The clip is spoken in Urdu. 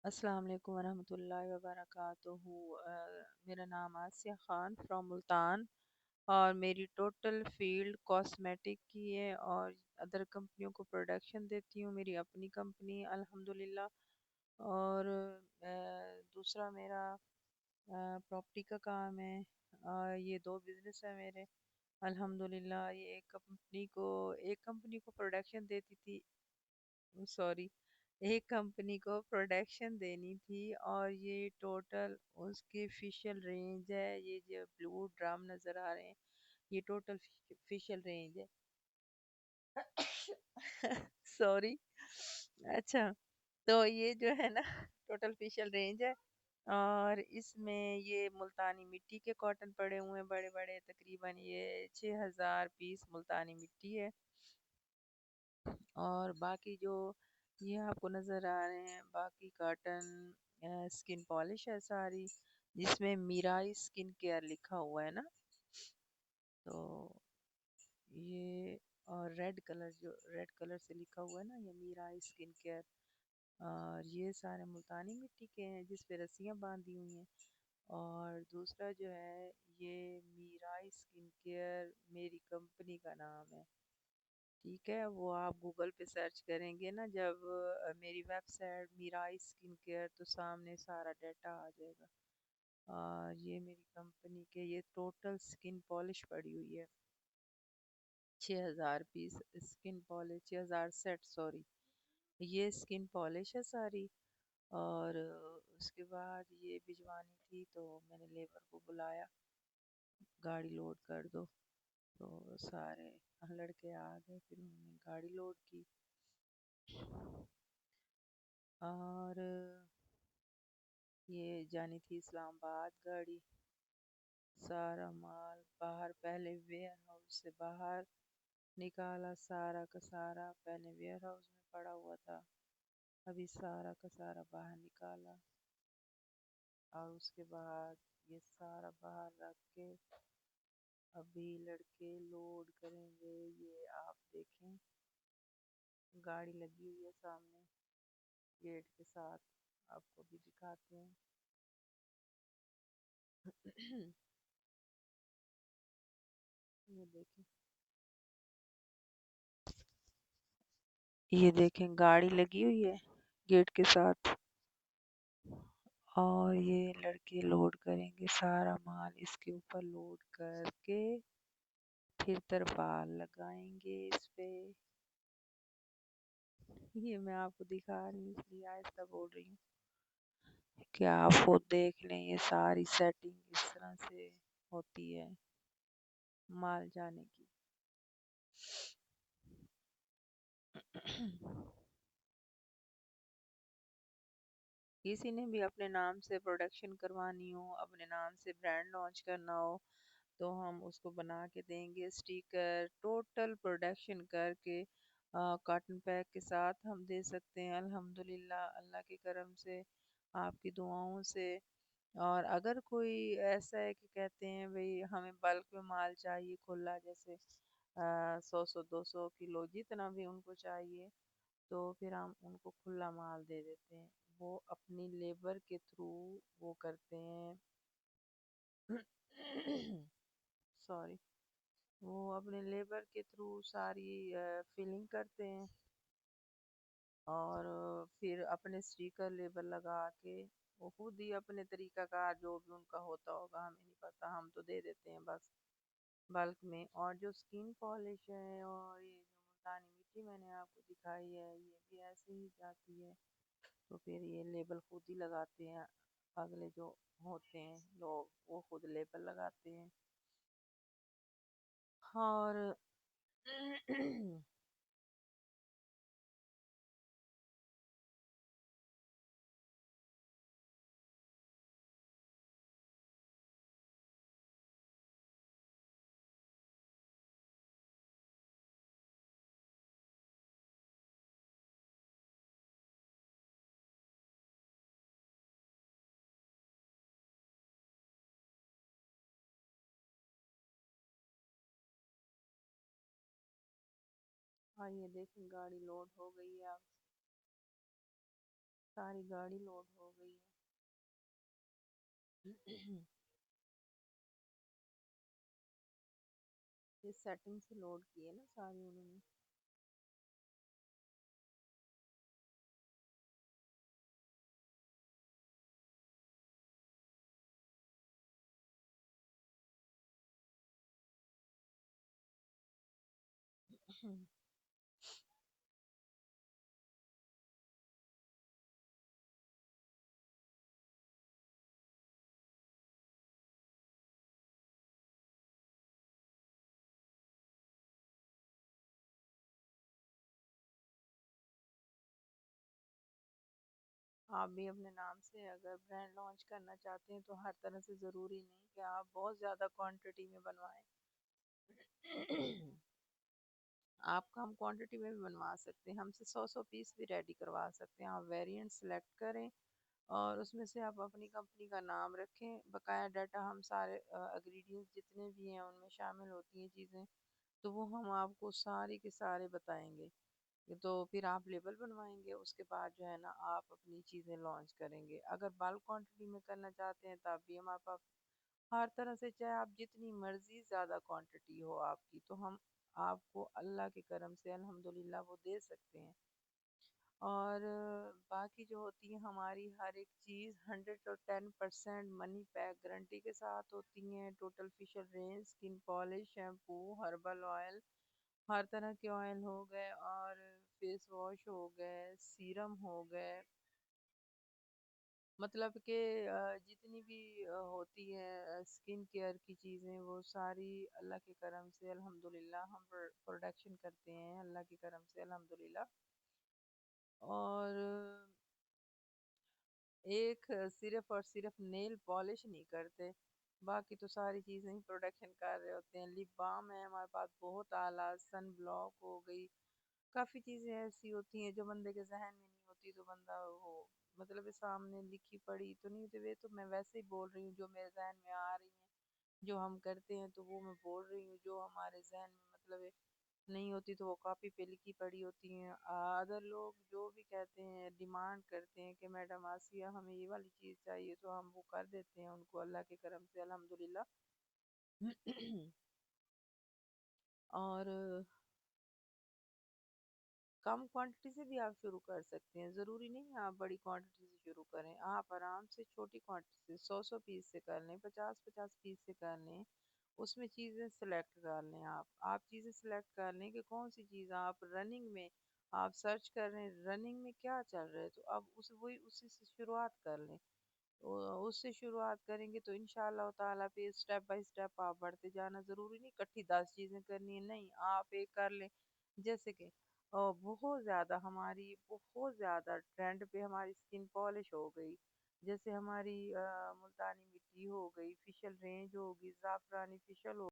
السلام علیکم ورحمۃ اللہ وبرکاتہ۔ میرا نام آسیہ خان فرام ملتان، اور میری ٹوٹل فیلڈ کاسمیٹک کی ہے اور ادر کمپنیوں کو پروڈکشن دیتی ہوں، میری اپنی کمپنی الحمدللہ۔ اور دوسرا میرا پراپرٹی کا کام ہے، اور یہ دو بزنس ہیں میرے الحمدللہ۔ یہ ایک کمپنی کو پروڈکشن دیتی تھی، سوری، ایک کمپنی کو پروڈکشن دینی تھی، اور یہ ٹوٹل اس کی فیشل رینج ہے۔ یہ جو بلو ڈرام نظر آ رہے ہیں، یہ ٹوٹل فیشل رینج ہے۔ سوری، اچھا، تو یہ جو ہے نا ٹوٹل فیشل رینج ہے، اور اس میں یہ ملتانی مٹی کے کاٹن پڑے ہوئے ہیں بڑے بڑے، تقریباً یہ 6000 پیس ملتانی مٹی ہے۔ اور باقی جو یہ آپ کو نظر آ رہے ہیں باقی کاٹن سکن پالش ہے ساری، جس میں میرائی سکن کیئر لکھا ہوا ہے نا، تو یہ، اور ریڈ کلر سے لکھا ہوا ہے نا، یہ میرائی سکن کیئر، اور یہ سارے ملتانی مٹی کے ہیں جس پہ رسیاں باندھی ہوئی ہیں۔ اور دوسرا جو ہے یہ میرائی سکن کیئر میری کمپنی کا نام ہے، ٹھیک ہے؟ وہ آپ گوگل پہ سرچ کریں گے نا جب میری ویب سائٹ میرائی سکن کیئر، تو سامنے سارا ڈیٹا آ جائے گا۔ اور یہ میری کمپنی کے یہ ٹوٹل سکن پالش پڑی ہوئی ہے، 6000 پیس سکن پالش، 6000 سیٹ، سوری، یہ سکن پالش ہے ساری۔ اور اس کے بعد یہ بھجوانی تھی تو میں نے لیبر کو بلایا، گاڑی لوڈ کر دو، تو سارے لڑکے آ گئے، پھر انہوں نے گاڑی لوڈ کی۔ اور یہ جانی تھی اسلام آباد گاڑی، سارا مال باہر، پہلے ویئر ہاؤس سے باہر نکالا، سارا کا سارا پہلے ویئر ہاؤس میں پڑا ہوا تھا، ابھی سارا کا سارا باہر نکالا، اور اس کے بعد یہ سارا باہر رکھ کے ابھی لڑکے لوڈ کریں گے۔ یہ آپ دیکھیں، گاڑی لگی ہوئی ہے سامنے گیٹ کے ساتھ، آپ کو بھی دکھاتے ہیں۔ یہ دیکھیں گاڑی لگی ہوئی ہے گیٹ کے ساتھ، اور یہ لڑکے لوڈ کریں گے سارا مال اس کے اوپر لوڈ کر کے، پھر ترپال لگائیں گے اس پہ۔ یہ میں آپ کو دکھا رہی ہوں، اس لیے آہستہ بول رہی ہوں کہ آپ خود دیکھ لیں، یہ ساری سیٹنگ اس طرح سے ہوتی ہے مال جانے کی۔ کسی نے بھی اپنے نام سے پروڈکشن کروانی ہو، اپنے نام سے برانڈ لانچ کرنا ہو، تو ہم اس کو بنا کے دیں گے، سٹیکر ٹوٹل پروڈکشن کر کے کاٹن پیک کے ساتھ ہم دے سکتے ہیں الحمدللہ، اللہ کے کرم سے، آپ کی دعاؤں سے۔ اور اگر کوئی ایسا ہے کہ کہتے ہیں بھئی ہمیں بلک میں مال چاہیے کھلا، جیسے 100 200 کلو جتنا بھی ان کو چاہیے، تو پھر ہم ان کو کھلا مال دے دیتے ہیں، وہ اپنی لیبر کے تھرو وہ کرتے ہیں، سوری، وہ اپنے لیبر کے تھرو ساری فلنگ کرتے ہیں، اور پھر اپنے اسٹیکر لیبل لگا کے وہ خود ہی اپنے طریقہ کار جو بھی ان کا ہوتا ہوگا، ہمیں نہیں پتہ، ہم تو دے دیتے ہیں بس بلک میں۔ اور جو سکن پالش ہے اور یہ جو ملتانی مٹی میں نے آپ کو دکھائی ہے، یہ بھی ایسے ہی جاتی ہے، تو پھر یہ لیبل خود ہی لگاتے ہیں، اگلے جو ہوتے ہیں لوگ وہ خود لیبل لگاتے ہیں۔ اور یہ دیکھیں گاڑی لوڈ ہو گئی ہے اب۔ ساری گاڑی لوڈ ہو گئی ہے یہ سیٹنگ سے لوڈ کی ہے نا ساری انہوں نے آپ بھی اپنے نام سے اگر برانڈ لانچ کرنا چاہتے ہیں تو ہر طرح سے ضروری نہیں کہ آپ بہت زیادہ کوانٹٹی میں بنوائیں آپ کم کوانٹٹی میں بھی بنوا سکتے ہیں ہم سے 100 پیس بھی ریڈی کروا سکتے ہیں آپ ویریئنٹ سلیکٹ کریں اور اس میں سے آپ اپنی کمپنی کا نام رکھیں بقایا ڈاٹا ہم سارے انگریڈینٹس جتنے بھی ہیں ان میں شامل ہوتی ہیں چیزیں تو وہ ہم آپ کو سارے کے سارے بتائیں گے تو پھر آپ لیبل بنوائیں گے اس کے بعد جو ہے نا آپ اپنی چیزیں لانچ کریں گے اگر بلک کوانٹٹی میں کرنا چاہتے ہیں تب بھی ہم آپ ہر طرح سے چاہے آپ جتنی مرضی زیادہ کوانٹٹی ہو آپ کی تو ہم آپ کو اللہ کے کرم سے الحمدللہ وہ دے سکتے ہیں اور باقی جو ہوتی ہے ہماری ہر ایک چیز 110% منی پیک گارنٹی کے ساتھ ہوتی ہیں total facial range skin polish shampoo herbal oil ہر طرح کے آئل ہو گئے اور فیس واش ہو گئے سیرم ہو گئے مطلب کہ جتنی بھی ہوتی ہے اسکن کیئر کی چیزیں وہ ساری اللہ کے کرم سے الحمدللہ ہم پروڈکشن کرتے ہیں اللہ کے کرم سے الحمدللہ اور ایک صرف اور صرف نیل پالش نہیں کرتے باقی تو ساری چیزیں ہی پروڈکشن کر رہے ہوتے ہیں لپ بام ہے ہمارے پاس بہت اعلیٰ سن بلاک ہو گئی کافی چیزیں ایسی ہوتی ہیں جو بندے کے ذہن میں نہیں ہوتی تو بندہ وہ مطلب سامنے لکھی پڑھی تو نہیں ہوتی وہ تو میں ویسے ہی بول رہی ہوں جو میرے ذہن میں آ رہی ہیں جو ہم کرتے ہیں تو وہ میں بول رہی ہوں جو ہمارے ذہن میں مطلب نہیں ہوتی تو وہ کاپی پہ لکھی پڑھی ہوتی ہیں ادر لوگ جو بھی کہتے ہیں ڈیمانڈ کرتے ہیں کہ میڈم آسیہ ہمیں یہ والی چیز چاہیے تو ہم وہ کر دیتے ہیں ان کو اللہ کے کرم سے الحمدللہ اور کم کوانٹٹی سے بھی آپ شروع کر سکتے ہیں ضروری نہیں آپ بڑی کوانٹٹی سے شروع کریں آپ آرام سے چھوٹی کوانٹٹی سے 100 پیس سے کر لیں 50 پیس سے کر لیں اس میں چیزیں سلیکٹ کر لیں آپ چیزیں سلیکٹ کر لیں کہ کون سی چیز آپ رننگ میں آپ سرچ کر رہے ہیں رننگ میں کیا چل رہا ہے تو اب وہی اسی سے شروعات کر لیں اس سے شروعات کریں گے تو انشاءاللہ تعالیٰ پہ اسٹیپ بائی اسٹیپ آپ بڑھتے جانا ضروری نہیں کٹھی 10 چیزیں کرنی ہے نہیں آپ ایک کر لیں جیسے کہ بہت زیادہ ہماری بہت زیادہ ٹرینڈ پہ ہماری اسکن پالش ہو گئی جیسے ہماری ملتانی مٹی ہو گئی فیشل رینج ہوگی زعفرانی فیشل ہو